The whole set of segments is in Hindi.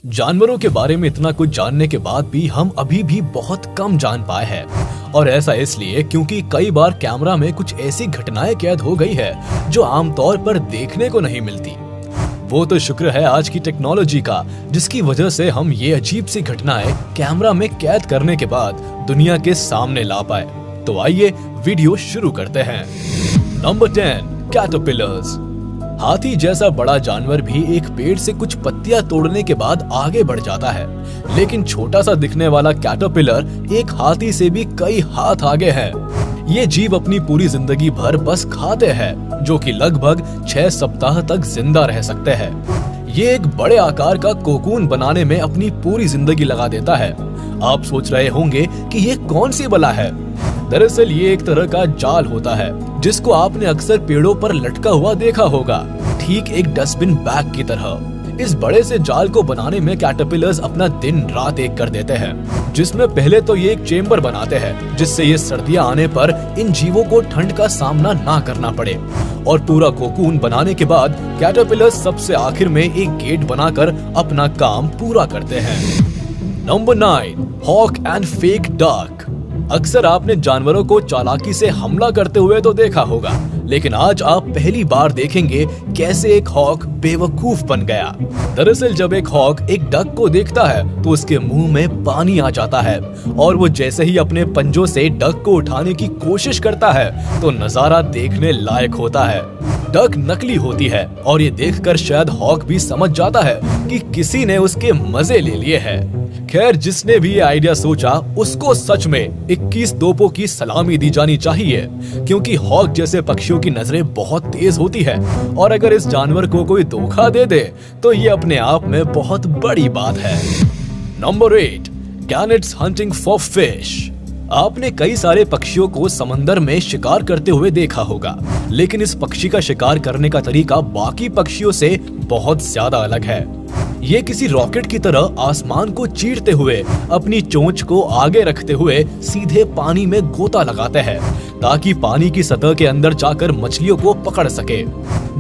जानवरों के बारे में इतना कुछ जानने के बाद भी हम अभी भी बहुत कम जान पाए हैं। और ऐसा इसलिए क्योंकि कई बार कैमरा में कुछ ऐसी घटनाएं कैद हो गई है जो आमतौर पर देखने को नहीं मिलती। वो तो शुक्र है आज की टेक्नोलॉजी का, जिसकी वजह से हम ये अजीब सी घटनाएं कैमरा में कैद करने के बाद दुनिया के सामने ला पाए। तो आइए वीडियो शुरू करते हैं। Number 10, caterpillars. हाथी जैसा बड़ा जानवर भी एक पेड़ से कुछ पत्तियां तोड़ने के बाद आगे बढ़ जाता है, लेकिन छोटा सा दिखने वाला कैटरपिलर एक हाथी से भी कई हाथ आगे है। ये जीव अपनी पूरी जिंदगी भर बस खाते हैं, जो कि लगभग 6 सप्ताह तक जिंदा रह सकते हैं। ये एक बड़े आकार का कोकून बनाने में अपनी पूरी जिंदगी लगा देता है। आप सोच रहे होंगे कि ये कौन सी बला है। दरअसल ये एक तरह का जाल होता है जिसको आपने अक्सर पेड़ों पर लटका हुआ देखा होगा, ठीक एक डस्टबिन बैग की तरह। इस बड़े से जाल को बनाने में कैटरपिलर्स अपना दिन रात एक कर देते हैं, जिसमें पहले तो ये एक चेम्बर बनाते हैं जिससे ये सर्दियां आने पर इन जीवों को ठंड का सामना ना करना पड़े। और पूरा कोकून बनाने के बाद कैटरपिलर्स सबसे आखिर में एक गेट बनाकर अपना काम पूरा करते हैं। Number 9, hawk and fake duck. अक्सर आपने जानवरों को चालाकी से हमला करते हुए तो देखा होगा, लेकिन आज आप पहली बार देखेंगे कैसे एक हॉक बेवकूफ बन गया। दरअसल जब एक हॉक एक डक को देखता है तो उसके मुंह में पानी आ जाता है, और वो जैसे ही अपने पंजों से डक को उठाने की कोशिश करता है तो नजारा देखने लायक होता है। डक नकली होती है और ये देखकर शायद हॉक भी समझ जाता है कि किसी ने उसके मजे ले लिए हैं। खैर, जिसने भी ये आइडिया सोचा उसको सच में 21 तोपों की सलामी दी जानी चाहिए, क्योंकि हॉक जैसे पक्षियों की नजरें बहुत तेज होती है, और अगर इस जानवर को कोई धोखा दे दे तो ये अपने आप में बहुत बड़ी बात है। Number 8, gannets hunting for fish. आपने कई सारे पक्षियों को समंदर में शिकार करते हुए देखा होगा, लेकिन इस पक्षी का शिकार करने का तरीका बाकी पक्षियों से बहुत ज्यादा अलग है। ये किसी रॉकेट की तरह आसमान को चीरते हुए अपनी चोंच को आगे रखते हुए सीधे पानी में गोता लगाते हैं, ताकि पानी की सतह के अंदर जाकर मछलियों को पकड़ सके।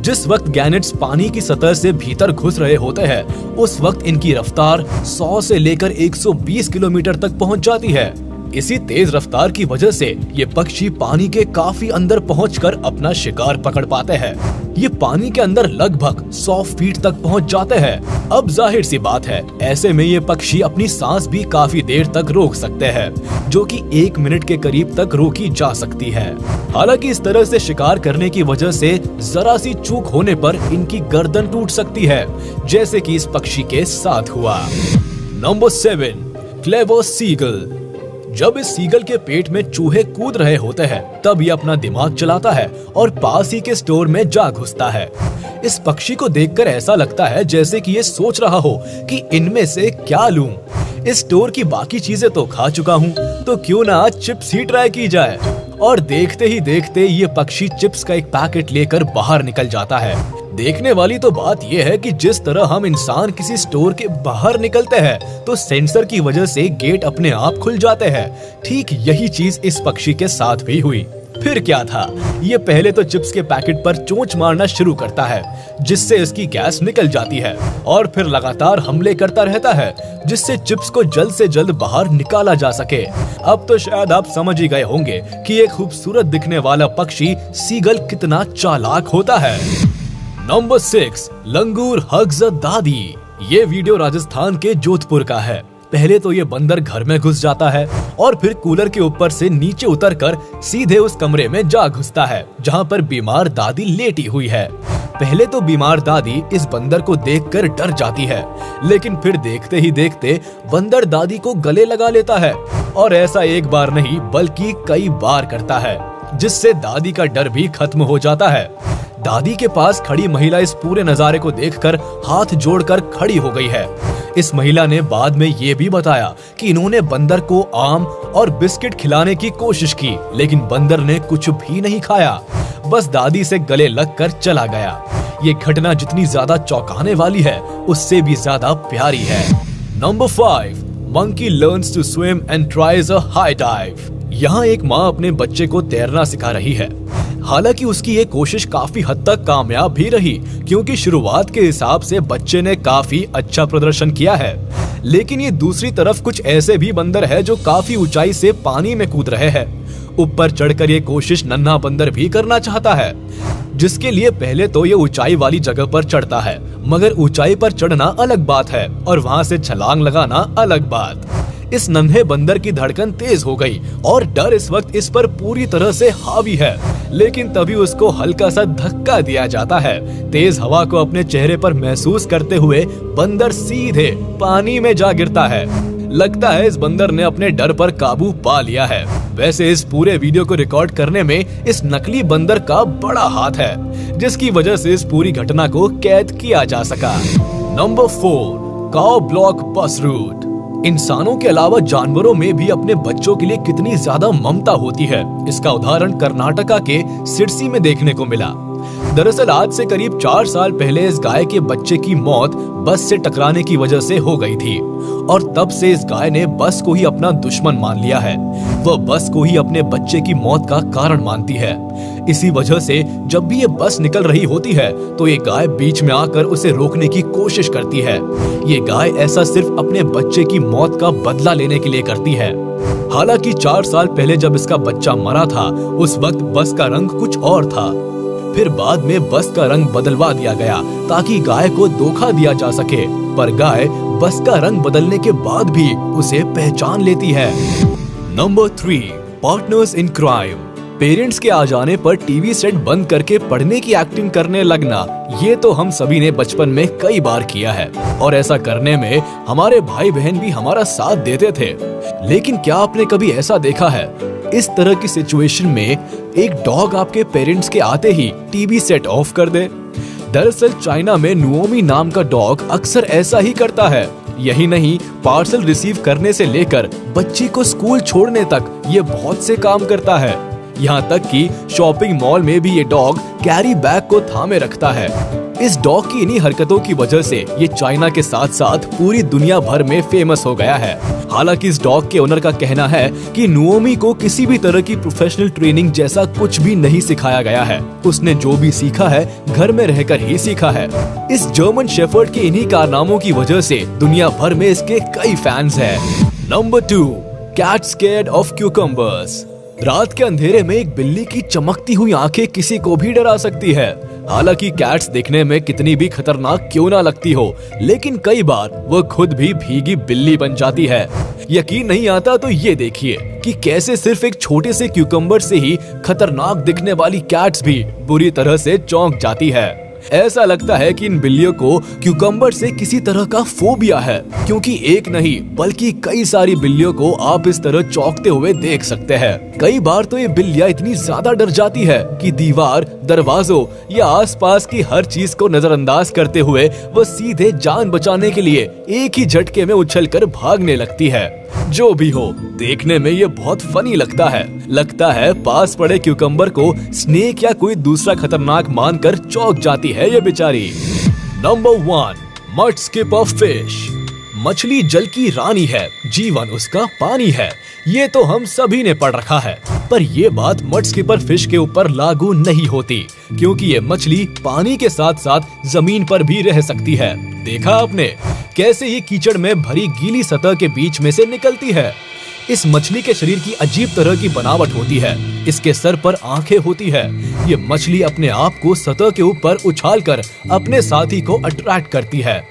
जिस वक्त गैनेट्स पानी की सतह से भीतर घुस रहे होते हैं, उस वक्त इनकी रफ्तार 100 से लेकर 120 किलोमीटर तक पहुंच जाती है। इसी तेज रफ्तार की वजह से ये पक्षी पानी के काफी अंदर पहुंचकर अपना शिकार पकड़ पाते हैं। ये पानी के अंदर लगभग 100 फीट तक पहुंच जाते हैं। अब जाहिर सी बात है, ऐसे में ये पक्षी अपनी सांस भी काफी देर तक रोक सकते हैं, जो कि 1 मिनट के करीब तक रोकी जा सकती है। हालांकि इस तरह से शिकार करने की वजह से जरा सी चूक होने पर इनकी गर्दन टूट सकती है, जैसे कि इस पक्षी के साथ हुआ। Number 7, clever seagull. जब इस सीगल के पेट में चूहे कूद रहे होते हैं, तब ये अपना दिमाग चलाता है और पास ही के स्टोर में जा घुसता है। इस पक्षी को देखकर ऐसा लगता है जैसे कि ये सोच रहा हो कि इनमें से क्या लूं। इस स्टोर की बाकी चीजें तो खा चुका हूँ, तो क्यों ना आज चिप्स ही ट्राई की जाए। और देखते ही देखते ये पक्षी चिप्स का एक पैकेट लेकर बाहर निकल जाता है। देखने वाली तो बात यह है कि जिस तरह हम इंसान किसी स्टोर के बाहर निकलते हैं तो सेंसर की वजह से गेट अपने आप खुल जाते हैं, ठीक यही चीज इस पक्षी के साथ भी हुई। फिर क्या था, ये पहले तो चिप्स के पैकेट पर चोंच मारना शुरू करता है, जिससे इसकी गैस निकल जाती है, और फिर लगातार हमले करता रहता है, जिससे चिप्स को जल्द से जल्द बाहर निकाला जा सके। अब तो शायद आप समझ ही गए होंगे कि एक खूबसूरत दिखने वाला पक्षी सीगल कितना चालाक होता है। नंबर 6, लंगूर हग्स अ दादी। ये वीडियो राजस्थान के जोधपुर का है। पहले तो ये बंदर घर में घुस जाता है और फिर कूलर के ऊपर से नीचे उतरकर सीधे उस कमरे में जा घुसता है जहाँ पर बीमार दादी लेटी हुई है। पहले तो बीमार दादी इस बंदर को देखकर डर जाती है, लेकिन फिर देखते ही देखते बंदर दादी को गले लगा लेता है, और ऐसा एक बार नहीं बल्कि कई बार करता है, जिससे दादी का डर भी खत्म हो जाता है। दादी के पास खड़ी महिला इस पूरे नजारे को देखकर हाथ जोड़कर खड़ी हो गई है। इस महिला ने बाद में ये भी बताया कि इन्होंने बंदर को आम और बिस्किट खिलाने की कोशिश की, लेकिन बंदर ने कुछ भी नहीं खाया, बस दादी से गले लगकर चला गया। ये घटना जितनी ज्यादा चौंकाने वाली है, उससे भी ज्यादा प्यारी है। Number 5, monkey learns to swim and tries a high dive. यहाँ एक माँ अपने बच्चे को तैरना सिखा रही है। हालांकि उसकी ये कोशिश काफी हद तक कामयाब भी रही, क्योंकि शुरुआत के हिसाब से बच्चे ने काफी अच्छा प्रदर्शन किया है। लेकिन ये दूसरी तरफ कुछ ऐसे भी बंदर है जो काफी ऊंचाई से पानी में कूद रहे हैं। ऊपर चढ़कर ये कोशिश नन्हा बंदर भी करना चाहता है, जिसके लिए पहले तो ये ऊंचाई वाली जगह पर चढ़ता है, मगर ऊंचाई पर चढ़ना अलग बात है और वहाँ से छलांग लगाना अलग बात। इस नन्हे बंदर की धड़कन तेज हो गई और डर इस वक्त इस पर पूरी तरह से हावी है। लेकिन तभी उसको हल्का सा धक्का दिया जाता है। तेज हवा को अपने चेहरे पर महसूस करते हुए बंदर सीधे पानी में जा गिरता है। लगता है इस बंदर ने अपने डर पर काबू पा लिया है। वैसे इस पूरे वीडियो को रिकॉर्ड करने में इस नकली बंदर का बड़ा हाथ है, जिसकी वजह से इस पूरी घटना को कैद किया जा सका। नंबर 4, काऊ ब्लॉक बस रूट। इंसानों के अलावा जानवरों में भी अपने बच्चों के लिए कितनी ज्यादा ममता होती है, इसका उदाहरण कर्नाटका के सिरसी में देखने को मिला। दरअसल आज से करीब 4 साल पहले इस गाय के बच्चे की मौत बस से टकराने की वजह से हो गई थी और तब से इस गाय ने बस को ही अपना दुश्मन मान लिया है। वह बस को ही अपने बच्चे की मौत का कारण मानती है। इसी वजह से जब भी ये बस निकल रही होती है तो ये गाय बीच में आकर उसे रोकने की कोशिश करती है। ये गाय ऐसा सिर्फ अपने बच्चे की मौत का बदला लेने के लिए करती है। हालांकि 4 साल पहले जब इसका बच्चा मरा था, उस वक्त बस का रंग कुछ और था। फिर बाद में बस का रंग बदलवा दिया गया ताकि गाय को धोखा दिया जा सके, पर गाय बस का रंग बदलने के बाद भी उसे पहचान लेती है। Number 3, partners in crime. Parents के आ जाने पर टीवी सेट बंद करके पढ़ने की एक्टिंग करने लगना, ये तो हम सभी ने बचपन में कई बार किया है और ऐसा करने में हमारे भाई बहन भी हमारा साथ देते थे। लेकिन क्या आपने कभी ऐसा देखा है, इस तरह की सिचुएशन में एक डॉग आपके पेरेंट्स के आते ही टीवी सेट ऑफ कर दे? दरअसल चाइना में नुओमी नाम का डॉग अक्सर ऐसा ही करता है। यही नहीं, पार्सल रिसीव करने से लेकर बच्ची को स्कूल छोड़ने तक ये बहुत से काम करता है। यहाँ तक कि शॉपिंग मॉल में भी ये डॉग कैरी बैग को थामे रखता है। इस डॉग की इन्हीं हरकतों की वजह से ये चाइना के साथ साथ पूरी दुनिया भर में फेमस हो गया है। हालांकि इस डॉग के ओनर का कहना है कि नुओमी को किसी भी तरह की प्रोफेशनल ट्रेनिंग जैसा कुछ भी नहीं सिखाया गया है। उसने जो भी सीखा है घर में रहकर ही सीखा है। इस जर्मन शेफर्ड के इन्हीं कारनामों की वजह से दुनिया भर में इसके कई फैंस हैं। Number 2, cat scared of cucumbers. रात के अंधेरे में एक बिल्ली की चमकती हुई आंखें किसी को भी डरा सकती है। हालांकि कैट्स दिखने में कितनी भी खतरनाक क्यों ना लगती हो, लेकिन कई बार वो खुद भी भीगी बिल्ली बन जाती है। यकीन नहीं आता तो ये देखिए कि कैसे सिर्फ एक छोटे से क्यूकम्बर से ही खतरनाक दिखने वाली कैट्स भी बुरी तरह से चौंक जाती है। ऐसा लगता है कि इन बिल्लियों को क्यूकम्बर से किसी तरह का फोबिया है, क्योंकि एक नहीं बल्कि कई सारी बिल्लियों को आप इस तरह चौंकते हुए देख सकते हैं। कई बार तो ये बिल्लियां इतनी ज्यादा डर जाती है कि दीवार, दरवाजों या आसपास की हर चीज को नजरअंदाज करते हुए वो सीधे जान बचाने के लिए एक ही झटके में उछलकर भागने लगती है। जो भी हो, देखने में ये बहुत फनी लगता है पास पड़े क्यूकम्बर को स्नेक या कोई दूसरा खतरनाक मानकर चौंक जाती है ये बेचारी। Number 1, mud skipper fish. मछली जल की रानी है, जीवन उसका पानी है, ये तो हम सभी ने पढ़ रखा है। पर ये बात मड स्किपर फिश के ऊपर लागू नहीं होती, क्योंकि ये मछली पानी के साथ साथ जमीन पर भी रह सकती है। देखा आपने कैसे ये कीचड़ में भरी गीली सतह के बीच में से निकलती है। इस मछली के शरीर की अजीब तरह की बनावट होती है। इसके सर पर आंखें होती है। ये मछली अपने आप को सतह के ऊपर उछालकर अपने साथी को अट्रैक्ट करती है।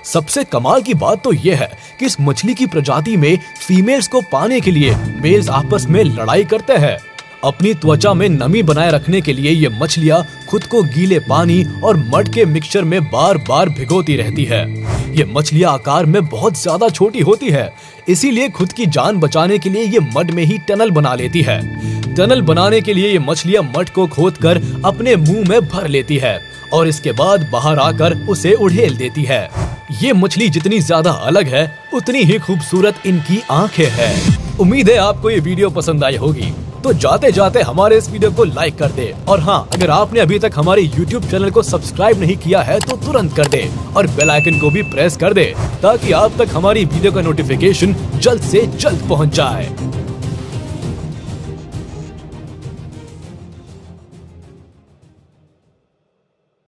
सबसे कमाल की बात तो ये है कि इस मछली की प्रजाति में फीमेल्स को पाने के लिए मेल्स आपस में लड़ाई करते हैं। अपनी त्वचा में नमी बनाए रखने के लिए ये मछलियां खुद को गीले पानी और मड के मिक्सचर में बार बार भिगोती रहती है। ये मछलियां आकार में बहुत ज्यादा छोटी होती है, इसीलिए खुद की जान बचाने के लिए ये मड में ही टनल बना लेती है। टनल बनाने के लिए ये मछलियां मड को खोदकर अपने मुंह में भर लेती है और इसके बाद बाहर आकर उसे उड़ेल देती है। ये मछली जितनी ज्यादा अलग है, उतनी ही खूबसूरत इनकी आंखें हैं। उम्मीद है आपको ये वीडियो पसंद आई होगी। तो जाते जाते हमारे इस वीडियो को लाइक कर दे, और हाँ, अगर आपने अभी तक हमारे YouTube चैनल को सब्सक्राइब नहीं किया है तो तुरंत कर दे और बेल आइकन को भी प्रेस कर दे, ताकि आप तक हमारी वीडियो का नोटिफिकेशन जल्द से जल्द पहुंच जाए।